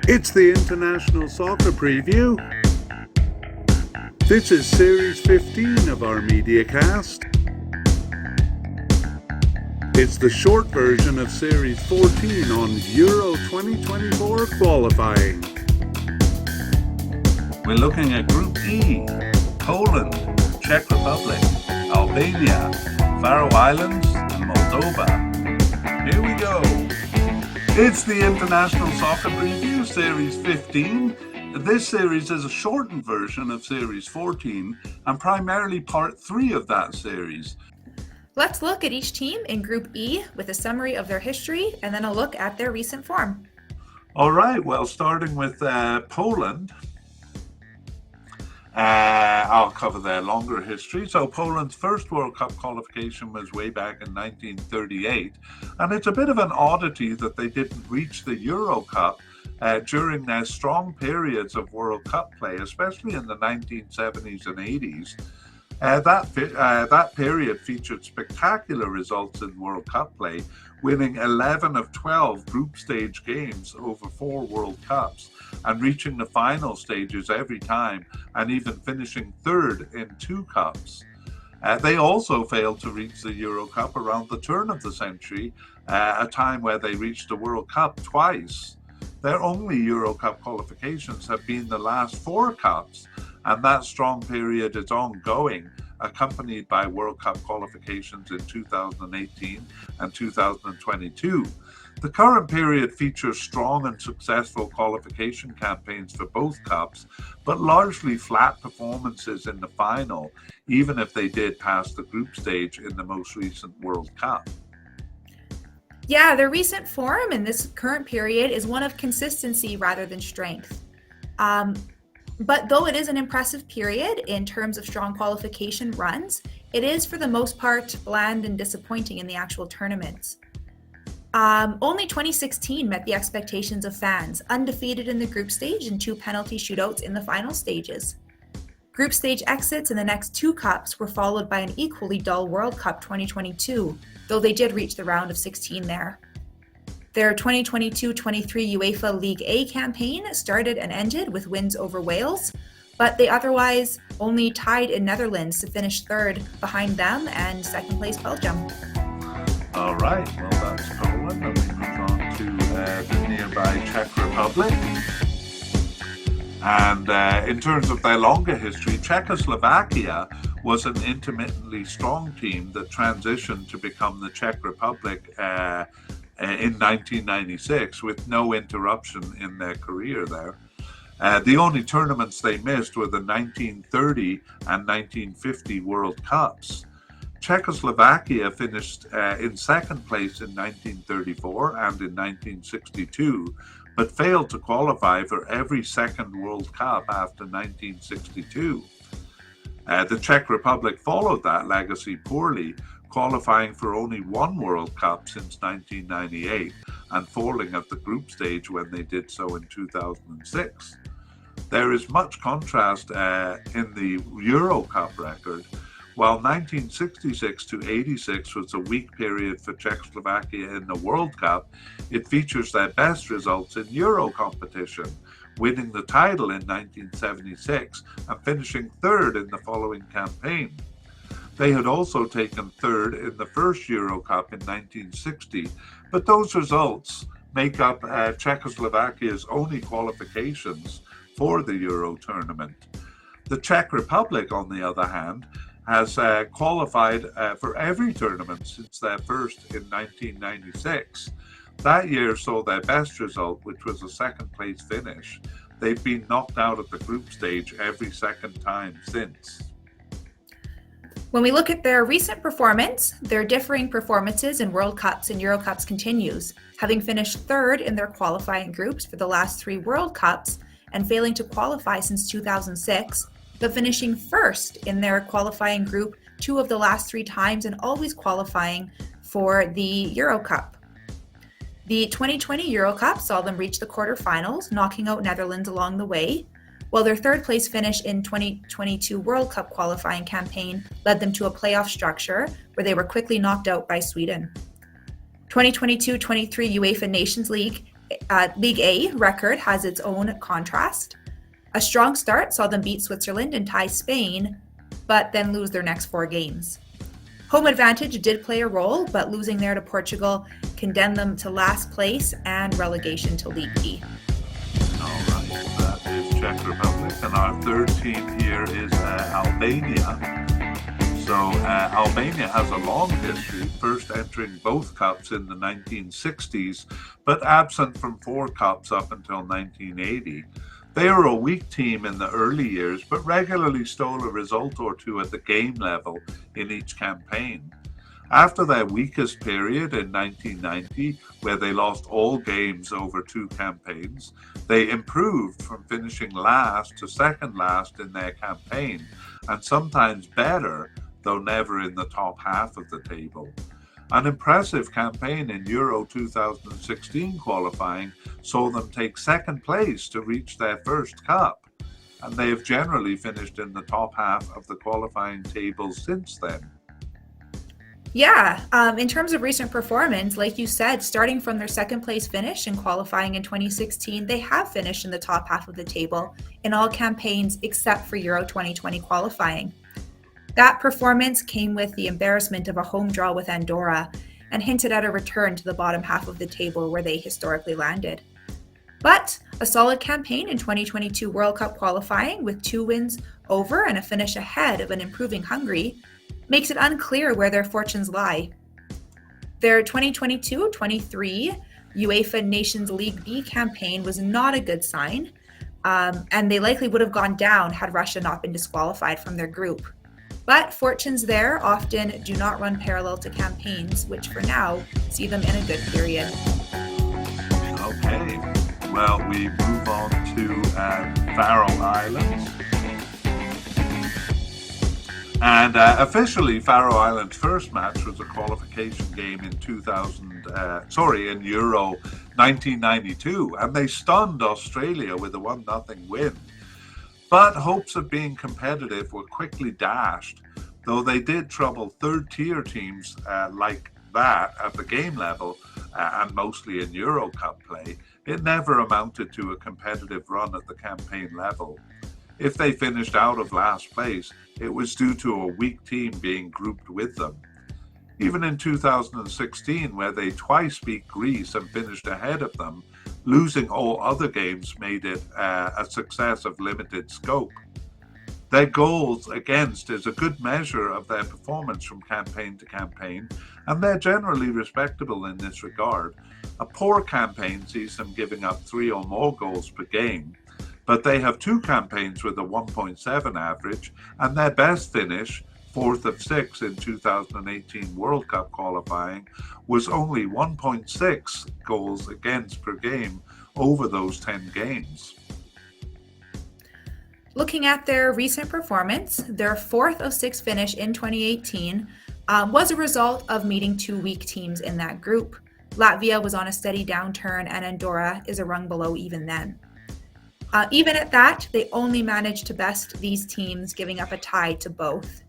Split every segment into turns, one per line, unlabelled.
It's the International Soccer Preview. This is Series 15 of our MediaCast. It's the short version of Series 14 on Euro 2024 qualifying.
We're looking at Group E: Poland, Czech Republic, Albania, Faroe Islands, and Moldova. Here we go. It's the International Soccer Preview, Series 15. This series is a shortened version of Series 14 and primarily part 3 of that series.
Let's look at each team in Group E with a summary of their history and then a look at their recent form.
All right, well, starting with Poland, I'll cover their longer history. So Poland's first World Cup qualification was way back in 1938, and it's a bit of an oddity that they didn't reach the Euro Cup during their strong periods of World Cup play, especially in the 1970s and 80s. That period featured spectacular results in World Cup play, winning 11 of 12 group stage games over 4 World Cups and reaching the final stages every time and even finishing third in 2 cups. They also failed to reach the Euro Cup around the turn of the century, a time where they reached the World Cup twice. Their only Euro Cup qualifications have been the last 4 cups, and that strong period is ongoing, accompanied by World Cup qualifications in 2018 and 2022. The current period features strong and successful qualification campaigns for both cups, but largely flat performances in the final, even if they did pass the group stage in the most recent World Cup.
Yeah, their recent form in this current period is one of consistency rather than strength. But though it is an impressive period in terms of strong qualification runs, it is for the most part bland and disappointing in the actual tournaments. Only 2016 met the expectations of fans, undefeated in the group stage and 2 penalty shootouts in the final stages. Group stage exits in the next 2 cups were followed by an equally dull World Cup 2022, though they did reach the round of 16 there. Their 2022-23 UEFA League A campaign started and ended with wins over Wales, but they otherwise only tied in Netherlands to finish third behind them and second place Belgium.
All right, well, that's Poland, and we move on to the nearby Czech Republic. And in terms of their longer history, Czechoslovakia was an intermittently strong team that transitioned to become the Czech Republic in 1996 with no interruption in their career there. The only tournaments they missed were the 1930 and 1950 World Cups. Czechoslovakia finished in second place in 1934 and in 1962, but failed to qualify for every second World Cup after 1962. The Czech Republic followed that legacy poorly, qualifying for only 1 World Cup since 1998 and falling at the group stage when they did so in 2006. There is much contrast in the Euro Cup record. While 1966 to 86 was a weak period for Czechoslovakia in the World Cup, it features their best results in Euro competition, winning the title in 1976 and finishing third in the following campaign. They had also taken third in the first Euro Cup in 1960, but those results make up Czechoslovakia's only qualifications for the Euro tournament. The Czech Republic, on the other hand, has qualified for every tournament since their first in 1996. That year saw their best result, which was a second place finish. They've been knocked out of the group stage every second time since.
When we look at their recent performance, their differing performances in World Cups and Euro Cups continues, having finished third in their qualifying groups for the last 3 World Cups and failing to qualify since 2006, but finishing first in their qualifying group 2 of the last 3 times and always qualifying for the Euro Cup. The 2020 Euro Cup saw them reach the quarterfinals, knocking out Netherlands along the way, while their third place finish in 2022 World Cup qualifying campaign led them to a playoff structure where they were quickly knocked out by Sweden. 2022-23 UEFA Nations League League A record has its own contrast. A strong start saw them beat Switzerland and tie Spain, but then lose their next 4 games. Home advantage did play a role, but losing there to Portugal condemned them to last place and relegation to League B.
All right, that is Czech Republic, and our third team here is Albania. So Albania has a long history, first entering both cups in the 1960s, but absent from 4 cups up until 1980. They were a weak team in the early years, but regularly stole a result or two at the game level in each campaign. After their weakest period in 1990, where they lost all games over 2 campaigns, they improved from finishing last to second last in their campaign, and sometimes better, though never in the top half of the table. An impressive campaign in Euro 2016 qualifying saw them take second place to reach their first cup, and they have generally finished in the top half of the qualifying table since then.
Yeah, in terms of recent performance, like you said, starting from their second place finish in qualifying in 2016, they have finished in the top half of the table in all campaigns except for Euro 2020 qualifying. That performance came with the embarrassment of a home draw with Andorra and hinted at a return to the bottom half of the table where they historically landed. But a solid campaign in 2022 World Cup qualifying with 2 wins over and a finish ahead of an improving Hungary makes it unclear where their fortunes lie. Their 2022-23 UEFA Nations League B campaign was not a good sign, and they likely would have gone down had Russia not been disqualified from their group. But fortunes there often do not run parallel to campaigns, which for now see them in a good period.
Okay, well, we move on to Faroe Islands. And officially, Faroe Islands' first match was a qualification game in Euro 1992, and they stunned Australia with a 1-0 win. But hopes of being competitive were quickly dashed, though they did trouble third-tier teams like that at the game level and mostly in Euro Cup play. It never amounted to a competitive run at the campaign level. If they finished out of last place, it was due to a weak team being grouped with them. Even in 2016, where they twice beat Greece and finished ahead of them, losing all other games made it a success of limited scope. Their goals against is a good measure of their performance from campaign to campaign, and they're generally respectable in this regard. A poor campaign sees them giving up 3 or more goals per game, but they have 2 campaigns with a 1.7 average, and their best finish, 4th of 6 in 2018 World Cup qualifying, was only 1.6 goals against per game over those 10 games.
Looking at their recent performance, their 4th of 6 finish in 2018 was a result of meeting 2 weak teams in that group. Latvia was on a steady downturn, and Andorra is a rung below even then. Even at that, they only managed to best these teams, giving up a tie to both.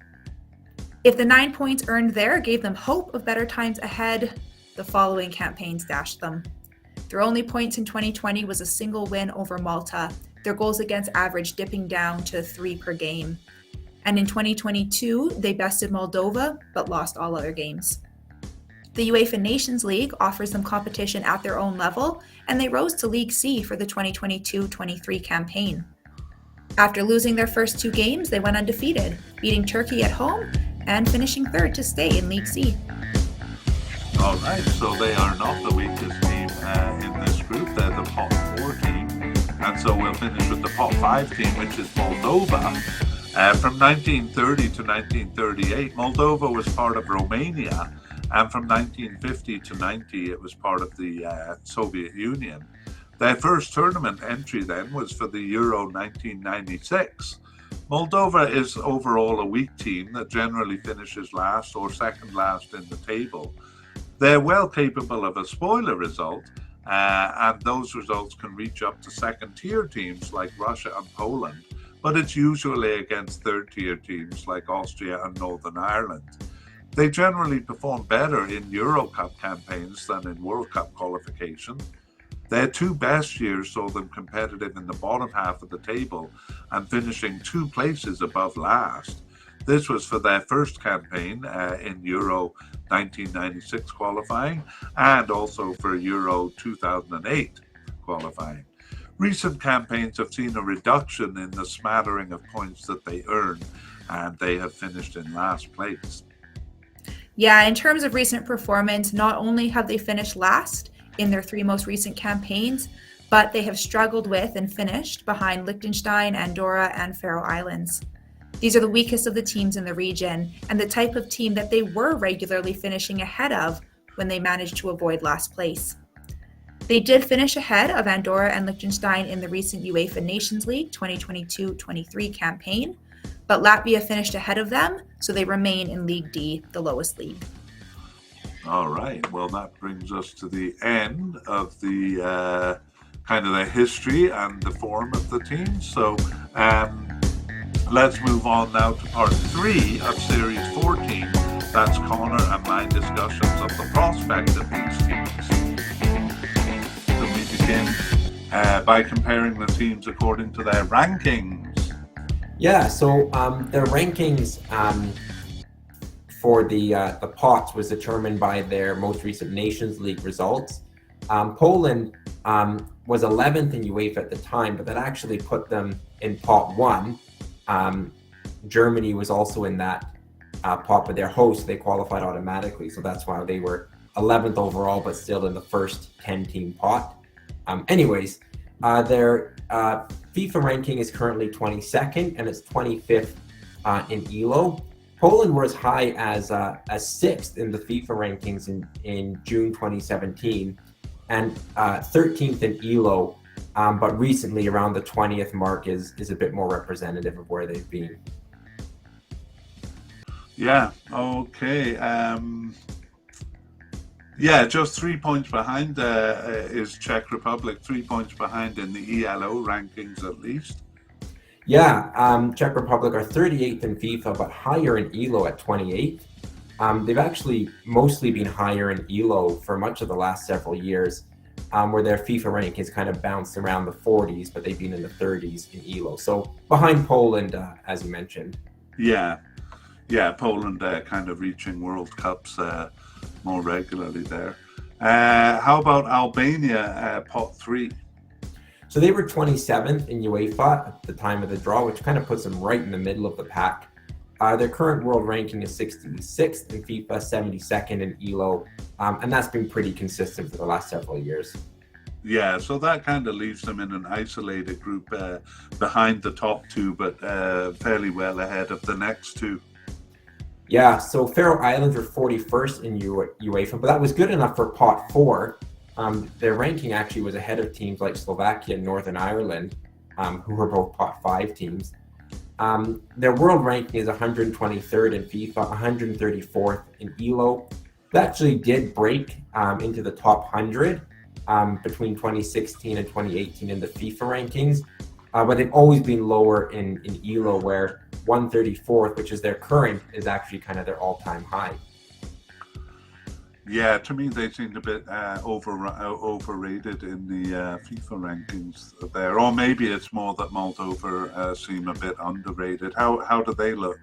If the 9 points earned there gave them hope of better times ahead, the following campaigns dashed them. Their only points in 2020 was a single win over Malta, their goals against average dipping down to 3 per game. And in 2022, they bested Moldova, but lost all other games. The UEFA Nations League offers them competition at their own level, and they rose to League C for the 2022-23 campaign. After losing their first 2 games, they went undefeated, beating Turkey at home and finishing 3rd to stay in League C.
All right, so they are not the weakest team in this group. They're the pot 4 team. And so we'll finish with the pot 5 team, which is Moldova. From 1930 to 1938, Moldova was part of Romania. And from 1950 to 90, it was part of the Soviet Union. Their first tournament entry then was for the Euro 1996. Moldova is overall a weak team that generally finishes last or second last in the table. They're well capable of a spoiler result, and those results can reach up to second-tier teams like Russia and Poland, but it's usually against third-tier teams like Austria and Northern Ireland. They generally perform better in Euro Cup campaigns than in World Cup qualification. Their two best years saw them competitive in the bottom half of the table and finishing 2 places above last. This was for their first campaign in Euro 1996 qualifying and also for Euro 2008 qualifying. Recent campaigns have seen a reduction in the smattering of points that they earn, and they have finished in last place.
Yeah, in terms of recent performance, not only have they finished last in their 3 most recent campaigns, but they have struggled with and finished behind Liechtenstein, Andorra, and Faroe Islands. These are the weakest of the teams in the region and the type of team that they were regularly finishing ahead of when they managed to avoid last place. They did finish ahead of Andorra and Liechtenstein in the recent UEFA Nations League 2022-23 campaign, but Latvia finished ahead of them, so they remain in League D, the lowest league.
All right. Well, that brings us to the end of the kind of the history and the form of the team. So let's move on now to part 3 of Series 14. That's Connor and my discussions of the prospect of these teams. So we begin by comparing the teams according to their rankings.
Yeah, so their rankings for the pots was determined by their most recent Nations League results. Poland was 11th in UEFA at the time, but that actually put them in pot 1. Germany was also in that pot, but their host, they qualified automatically, so that's why they were 11th overall, but still in the first 10-team pot. Their FIFA ranking is currently 22nd, and it's 25th in ELO. Poland were as high as 6th in the FIFA rankings in June 2017, and 13th in ELO, but recently around the 20th mark is a bit more representative of where they've been.
Yeah, okay. Just 3 points behind is Czech Republic, 3 points behind in the ELO rankings at least.
Yeah, Czech Republic are 38th in FIFA, but higher in ELO at 28th. They've actually mostly been higher in ELO for much of the last several years, where their FIFA rankings kind of bounced around the 40s, but they've been in the 30s in ELO. So behind Poland, as you mentioned.
Yeah, Poland kind of reaching World Cups more regularly there. How about Albania, pot 3?
So they were 27th in UEFA at the time of the draw, which kind of puts them right in the middle of the pack. Their current world ranking is 66th in FIFA, 72nd in ELO, and that's been pretty consistent for the last several years.
Yeah, so that kind of leaves them in an isolated group behind the top 2, but fairly well ahead of the next 2.
Yeah, so Faroe Islands were 41st in UEFA, but that was good enough for pot 4. Their ranking actually was ahead of teams like Slovakia and Northern Ireland, who were both pot 5 teams. Their world ranking is 123rd in FIFA, 134th in ELO. They actually did break into the top 100 between 2016 and 2018 in the FIFA rankings, but they've always been lower in ELO, where 134th, which is their current, is actually kind of their all-time high.
Yeah, to me they seemed a bit overrated in the FIFA rankings there, or maybe it's more that Moldova seem a bit underrated. How do they look?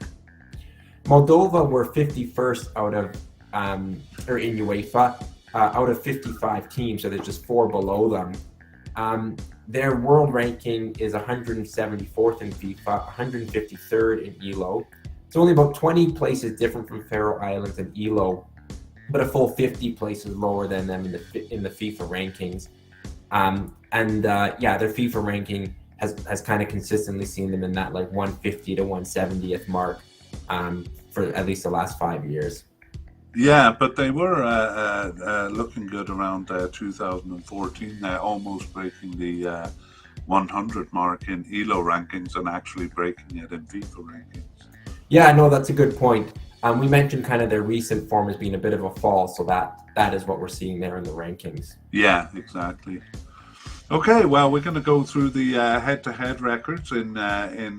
Moldova were 51st out of in UEFA out of 55 teams, so there's just 4 below them. Their world ranking is 174th in FIFA, 153rd in ELO. It's only about 20 places different from Faroe Islands and ELO, but a full 50 places lower than them in the FIFA rankings. Their FIFA ranking has kind of consistently seen them in that like 150 to 170th mark for at least the last 5 years.
Yeah, but they were looking good around 2014, almost breaking the 100 mark in ELO rankings and actually breaking it in FIFA rankings.
Yeah, no, that's a good point. We mentioned kind of their recent form as being a bit of a fall, so that is what we're seeing there in the rankings.
Yeah, exactly. Okay, well, we're going to go through the head-to-head records in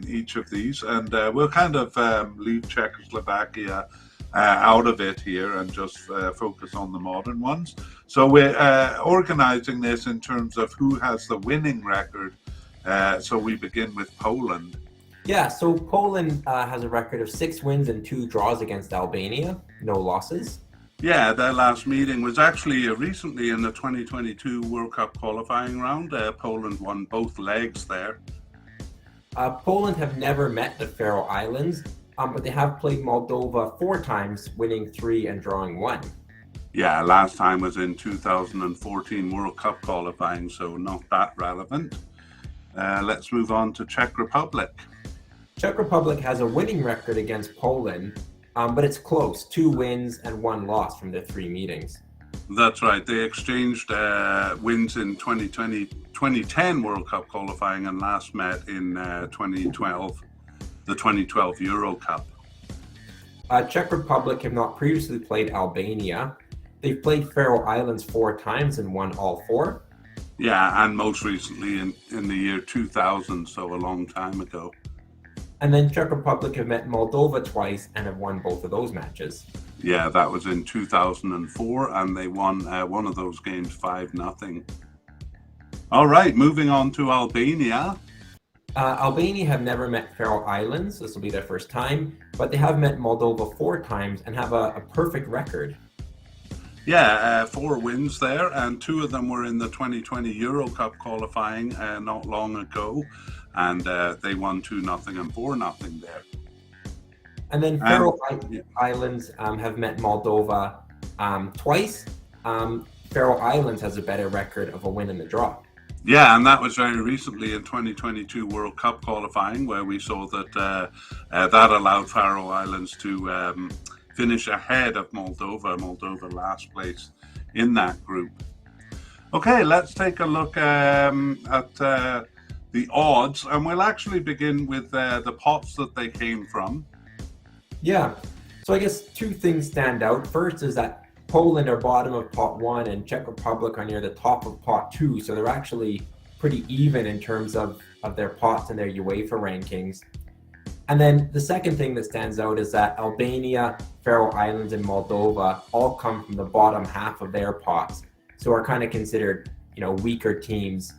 each of these, and we'll kind of leave Czechoslovakia out of it here and just focus on the modern ones. So we're organizing this in terms of who has the winning record. So we begin with Poland.
Yeah, so Poland has a record of 6 wins and 2 draws against Albania, no losses.
Yeah, their last meeting was actually recently in the 2022 World Cup qualifying round. Poland won both legs there.
Poland have never met the Faroe Islands, but they have played Moldova 4 times, winning 3 and drawing 1.
Yeah, last time was in 2014 World Cup qualifying, so not that relevant. Let's move on to Czech Republic.
Czech Republic has a winning record against Poland, but it's close, 2 wins and 1 loss from their 3 meetings.
That's right. They exchanged wins in 2010 World Cup qualifying and last met in 2012, the 2012 Euro Cup.
Czech Republic have not previously played Albania. They've played Faroe Islands 4 times and won all 4.
Yeah, and most recently in the year 2000, so a long time ago.
And then Czech Republic have met Moldova twice and have won both of those matches.
Yeah, that was in 2004, and they won one of those games 5-0. All right, moving on to Albania.
Albania have never met Faroe Islands. This will be their first time, but they have met Moldova 4 times and have a perfect record.
Yeah, 4 wins there, and 2 of them were in the 2020 Euro Cup qualifying not long ago, and they won 2-0 and 4-0 there.
And then Faroe Islands have met Moldova twice. Faroe Islands has a better record of a win and a draw.
Yeah, and that was very recently in 2022 World Cup qualifying, where we saw that that allowed Faroe Islands to finish ahead of Moldova. Moldova last place in that group. Okay, let's take a look at the odds, and we'll actually begin with the pots that they came from.
Yeah, so I guess 2 things stand out. First is that Poland are bottom of pot 1 and Czech Republic are near the top of pot 2, so they're actually pretty even in terms of their pots and their UEFA rankings. And then the second thing that stands out is that Albania, Faroe Islands, and Moldova all come from the bottom half of their pots, so are kind of considered, weaker teams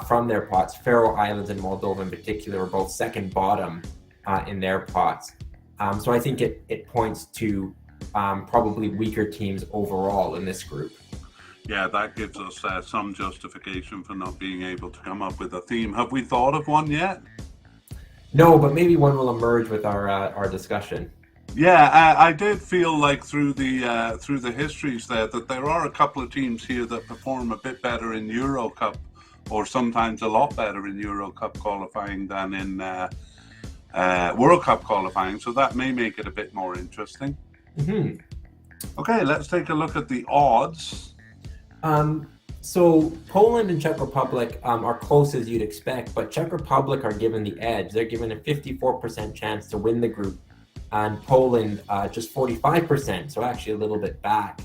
from their pots. Faroe Islands and Moldova in particular are both second bottom in their pots. So I think it points to probably weaker teams overall in this group.
Yeah, that gives us some justification for not being able to come up with a theme. Have we thought of one yet?
No, but maybe one will emerge with our discussion.
Yeah, I did feel like through the histories that there are a couple of teams here that perform a bit better in Euro Cup, or sometimes a lot better in Euro Cup qualifying than in World Cup qualifying. So that may make it a bit more interesting.
Mm-hmm.
Okay, let's take a look at the odds.
So Poland and Czech Republic are close as you'd expect, but Czech Republic are given the edge. They're given a 54% chance to win the group, and Poland just 45%, so actually a little bit back.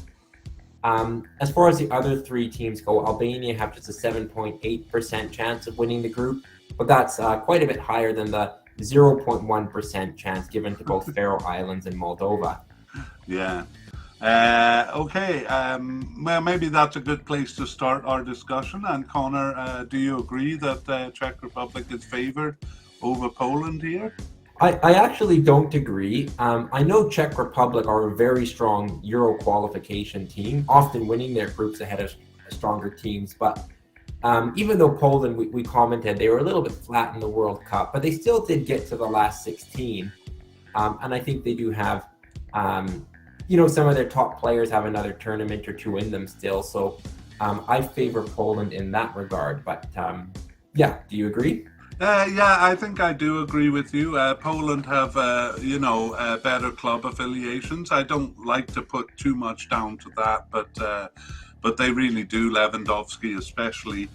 As far as the other 3 teams go, Albania have just a 7.8% chance of winning the group, but that's quite a bit higher than the 0.1% chance given to both Faroe Islands and Moldova.
Yeah. Okay, well, maybe that's a good place to start our discussion. And Connor, do you agree that Czech Republic is favoured over Poland here?
I actually don't agree. I know Czech Republic are a very strong Euro qualification team, often winning their groups ahead of stronger teams. But even though Poland, we commented, they were a little bit flat in the World Cup, but they still did get to the last 16. And I think they do have... some of their top players have another tournament or 2 in them still. So I favor Poland in that regard. But do you agree?
Yeah, I think I do agree with you. Poland have, better club affiliations. I don't like to put too much down to that, but they really do, Lewandowski especially.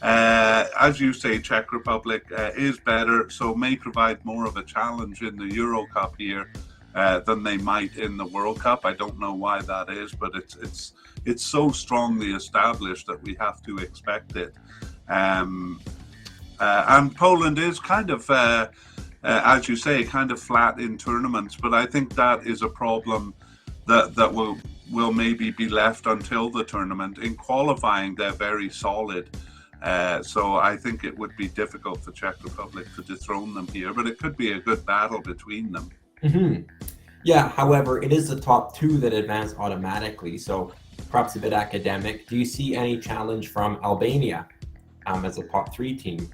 As you say, Czech Republic is better, so may provide more of a challenge in the Euro Cup here. Than they might in the World Cup. I don't know why that is, but it's so strongly established that we have to expect it. And Poland is kind of, as you say, kind of flat in tournaments, but I think that is a problem that will maybe be left until the tournament. In qualifying, they're very solid. So I think it would be difficult for Czech Republic to dethrone them here, but it could be a good battle between them.
Mm-hmm. Yeah, however, it is the top two that advance automatically, so perhaps a bit academic. Do you see any challenge from Albania as a top 3 team?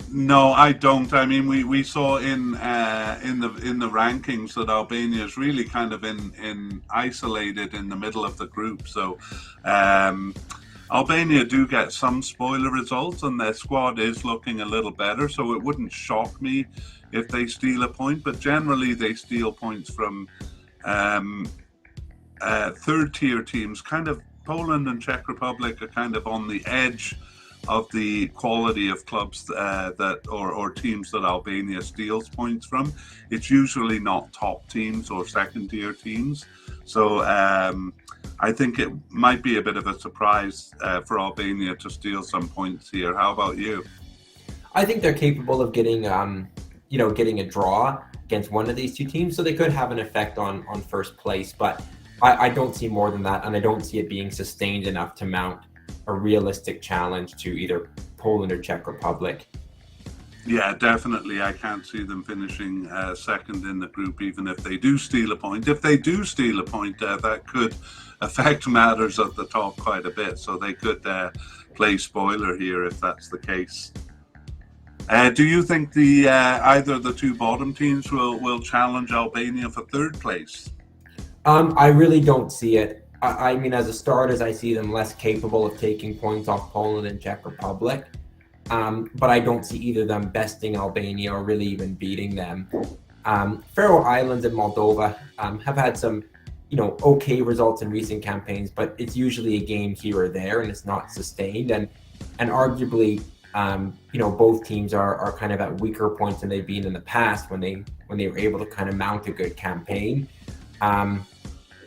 No, I don't. I mean, we saw in the rankings that Albania is really kind of in isolated in the middle of the group. So Albania do get some spoiler results, and their squad is looking a little better. So it wouldn't shock me if they steal a point, but generally they steal points from third tier teams. Kind of Poland and Czech Republic are kind of on the edge of the quality of clubs or teams that Albania steals points from. It's usually not top teams or second tier teams. So I think it might be a bit of a surprise for Albania to steal some points here. How about you?
I think they're capable of getting a draw against one of these two teams, so they could have an effect on first place, but I don't see more than that, and I don't see it being sustained enough to mount a realistic challenge to either Poland or Czech Republic.
Yeah, definitely. I can't see them finishing second in the group, even if they do steal a point. If they do steal a point, that could affect matters at the top quite a bit, so they could play spoiler here if that's the case. Do you think either of the two bottom teams will challenge Albania for third place?
I really don't see it. I mean, as a starters, I see them less capable of taking points off Poland and Czech Republic. But I don't see either of them besting Albania or really even beating them. Faroe Islands and Moldova have had some, okay results in recent campaigns, but it's usually a game here or there, and it's not sustained. And arguably, both teams are kind of at weaker points than they've been in the past when they were able to kind of mount a good campaign.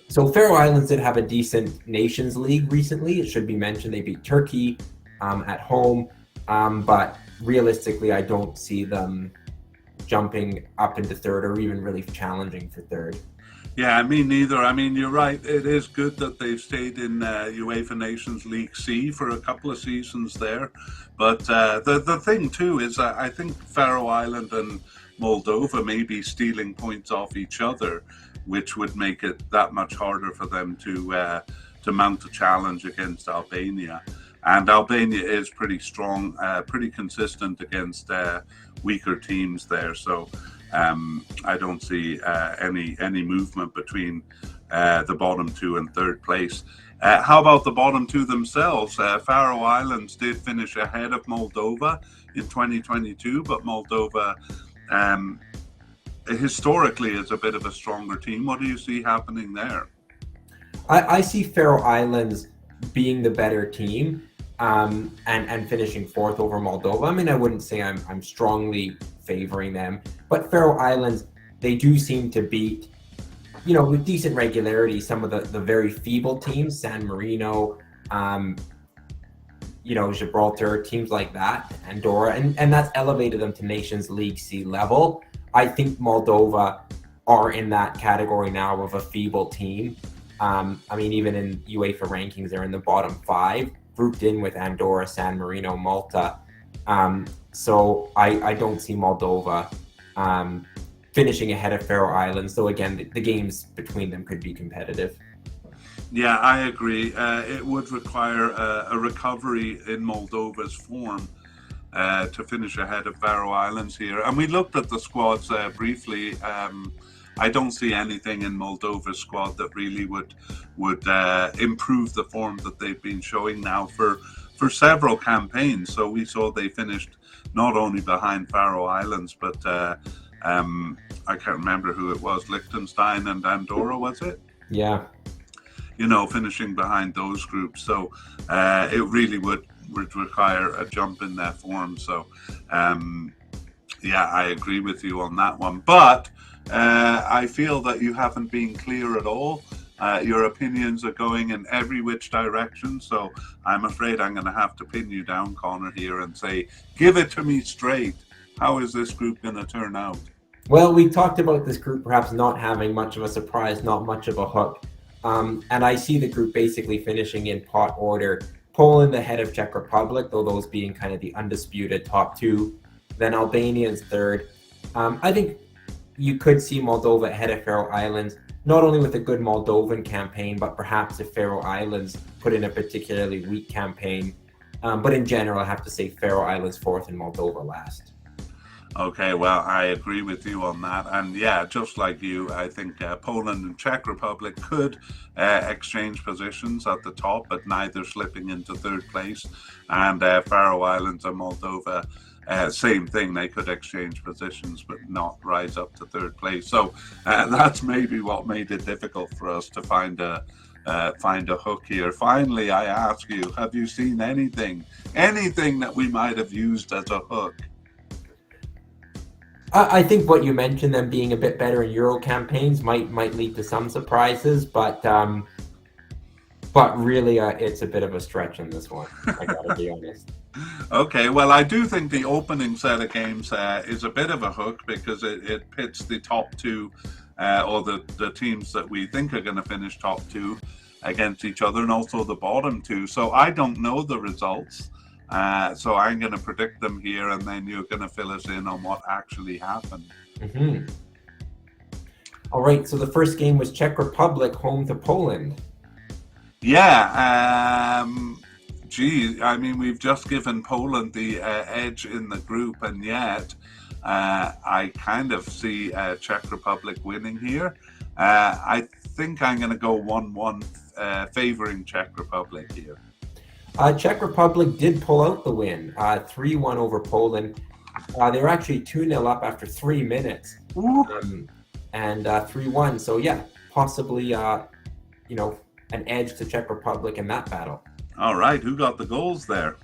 So Faroe Islands did have a decent Nations League recently. It should be mentioned they beat Turkey at home, but realistically, I don't see them jumping up into third or even really challenging for third.
Yeah, me neither. I mean, you're right. It is good that they've stayed in UEFA Nations League C for a couple of seasons there. But the thing, too, is I think Faroe Island and Moldova may be stealing points off each other, which would make it that much harder for them to mount a challenge against Albania. And Albania is pretty strong, pretty consistent against weaker teams there. So I don't see any movement between the bottom two and third place. How about the bottom two themselves? Faroe Islands did finish ahead of Moldova in 2022, but Moldova historically is a bit of a stronger team. What do you see happening there?
I see Faroe Islands being the better team and finishing fourth over Moldova. I mean, I wouldn't say I'm strongly favoring them, but Faroe Islands, they do seem to beat, with decent regularity, some of the very feeble teams, San Marino, Gibraltar, teams like that, Andorra, and that's elevated them to Nations League C level. I think Moldova are in that category now of a feeble team. I mean, even in UEFA rankings, they're in the bottom 5, grouped in with Andorra, San Marino, Malta. So I don't see Moldova finishing ahead of Faroe Islands. So again, the games between them could be competitive.
Yeah, I agree. It would require a recovery in Moldova's form to finish ahead of Faroe Islands here. And we looked at the squads briefly. I don't see anything in Moldova's squad that really would improve the form that they've been showing now for several campaigns. So we saw they finished not only behind Faroe Islands, but I can't remember who it was, Liechtenstein and Andorra, was it?
Yeah.
Finishing behind those groups. So it really would require a jump in their form. So I agree with you on that one. But I feel that you haven't been clear at all. Your opinions are going in every which direction. So I'm afraid I'm going to have to pin you down, Connor, here and say, give it to me straight. How is this group going to turn out?
Well, we talked about this group perhaps not having much of a surprise, not much of a hook. And I see the group basically finishing in pot order. Poland ahead of Czech Republic, though those being kind of the undisputed top two. Then Albania is third. I think you could see Moldova ahead of Faroe Islands, not only with a good Moldovan campaign, but perhaps if Faroe Islands put in a particularly weak campaign. But in general, I have to say Faroe Islands fourth and Moldova last.
Okay, well, I agree with you on that. And yeah, just like you, I think Poland and Czech Republic could exchange positions at the top, but neither slipping into third place. And Faroe Islands and Moldova, same thing. They could exchange positions, but not rise up to third place. So that's maybe what made it difficult for us to find a hook here. Finally, I ask you, have you seen anything that we might have used as a hook?
I think what you mentioned, them being a bit better in Euro campaigns, might lead to some surprises, but really, it's a bit of a stretch in this one. I gotta be honest.
Okay, well, I do think the opening set of games is a bit of a hook because it pits the top two or the teams that we think are going to finish top two against each other, and also the bottom two. So I don't know the results. So I'm going to predict them here, and then you're going to fill us in on what actually happened.
Mm-hmm. All right, so the first game was Czech Republic home to Poland.
Yeah, I mean, we've just given Poland the edge in the group, and yet I kind of see Czech Republic winning here. I think I'm going to go 1-1 favoring Czech Republic here.
Czech Republic did pull out the win, 3-1 over Poland. They were actually 2-0 up after 3 minutes, and 3-1. So yeah, possibly an edge to Czech Republic in that battle.
All right, who got the goals there?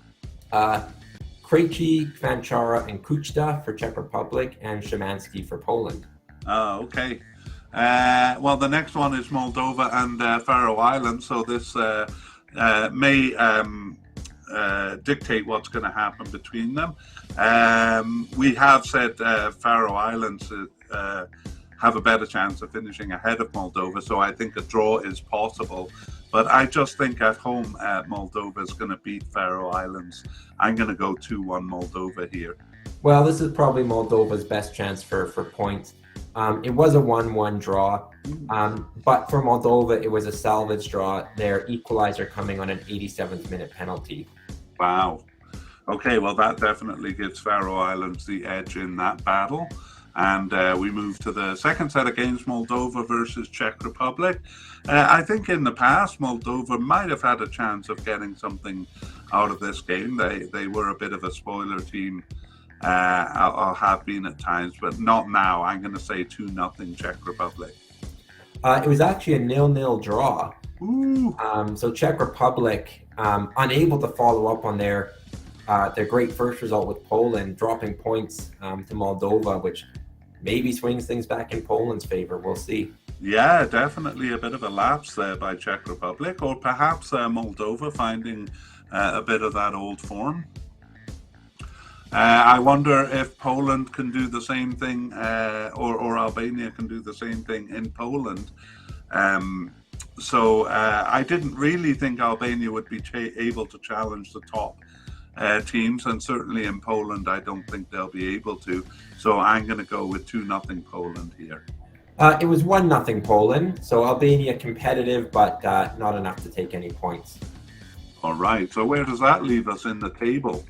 Krejci, Kvančara, and Kuchta for Czech Republic, and Szymanski for Poland.
Okay. Well, the next one is Moldova and Faroe Islands, so this may dictate what's going to happen between them. We have said Faroe Islands have a better chance of finishing ahead of Moldova, so I think a draw is possible. But I just think at home Moldova is going to beat Faroe Islands. I'm going to go 2-1 Moldova here.
Well, this is probably Moldova's best chance for points. It was a 1-1 draw, but for Moldova, it was a salvage draw. Their equalizer coming on an 87th minute penalty.
Wow. Okay, well, that definitely gives Faroe Islands the edge in that battle. And we move to the second set of games, Moldova versus Czech Republic. I think in the past, Moldova might have had a chance of getting something out of this game. They were a bit of a spoiler team. Or have been at times, but not now. I'm going to say 2-0 Czech Republic.
It was actually a 0-0 draw.
Ooh.
So Czech Republic unable to follow up on their great first result with Poland, dropping points to Moldova, which maybe swings things back in Poland's favor. We'll see.
Yeah, definitely a bit of a lapse there by Czech Republic, or perhaps Moldova finding a bit of that old form. I wonder if Poland can do the same thing, or Albania can do the same thing in Poland. So I didn't really think Albania would be able to challenge the top teams, and certainly in Poland, I don't think they'll be able to. So I'm going to go with 2-0 Poland here.
It was 1-0 Poland, so Albania competitive, but not enough to take any points.
All right, so where does that leave us in the table?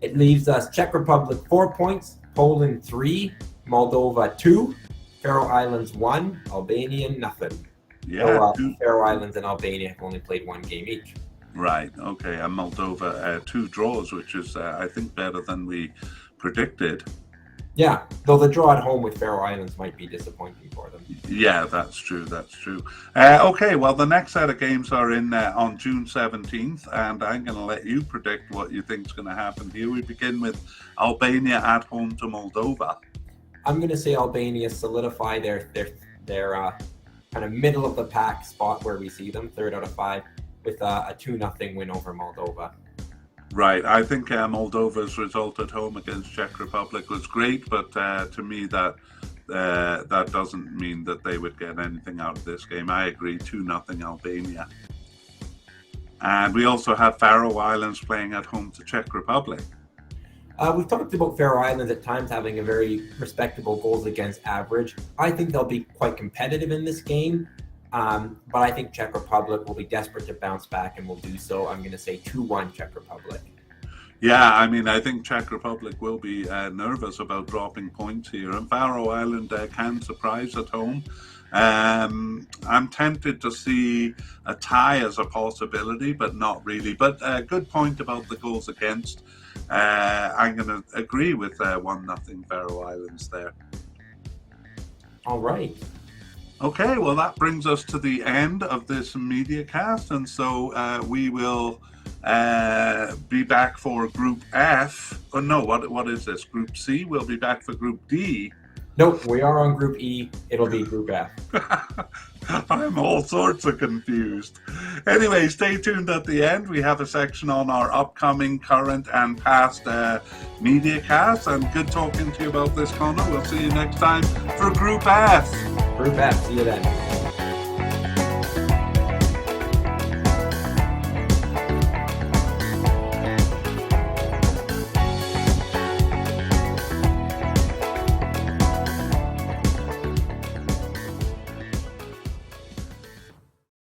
It leaves us Czech Republic 4 points, Poland 3, Moldova 2, Faroe Islands 1, Albania nothing.
Yeah,
so, Faroe Islands and Albania have only played 1 game each.
Right, okay, and Moldova 2 draws, which is I think better than we predicted.
Yeah, though the draw at home with Faroe Islands might be disappointing for them.
Yeah, that's true. Okay, well, the next set of games are in on June 17th, and I'm going to let you predict what you think is going to happen here. We begin with Albania at home to Moldova.
I'm going to say Albania solidify their kind of middle of the pack spot where we see them, 3rd out of 5, with a 2-0 win over Moldova.
Right, I think Moldova's result at home against Czech Republic was great, but to me that that doesn't mean that they would get anything out of this game. I agree, 2-0 Albania. And we also have Faroe Islands playing at home to Czech Republic.
We've talked about Faroe Islands at times having a very respectable goals against average. I think they'll be quite competitive in this game, but I think Czech Republic will be desperate to bounce back and will do so. I'm going to say 2-1 Czech Republic.
Yeah, I mean, I think Czech Republic will be nervous about dropping points here, and Faroe Island can surprise at home. I'm tempted to see a tie as a possibility, but not really. But a good point about the goals against. I'm going to agree with 1-0 Faroe Islands there.
All right.
Okay, well, that brings us to the end of this media cast, and so we will be back for Group F. Oh no, what is this? Group C? We'll be back for Group D.
Nope, we are on Group E. It'll be Group F.
I'm all sorts of confused. Anyway, stay tuned at the end. We have a section on our upcoming, current, and past media casts. And good talking to you about this, Connor. We'll see you next time for Group F.
Group F. See you then.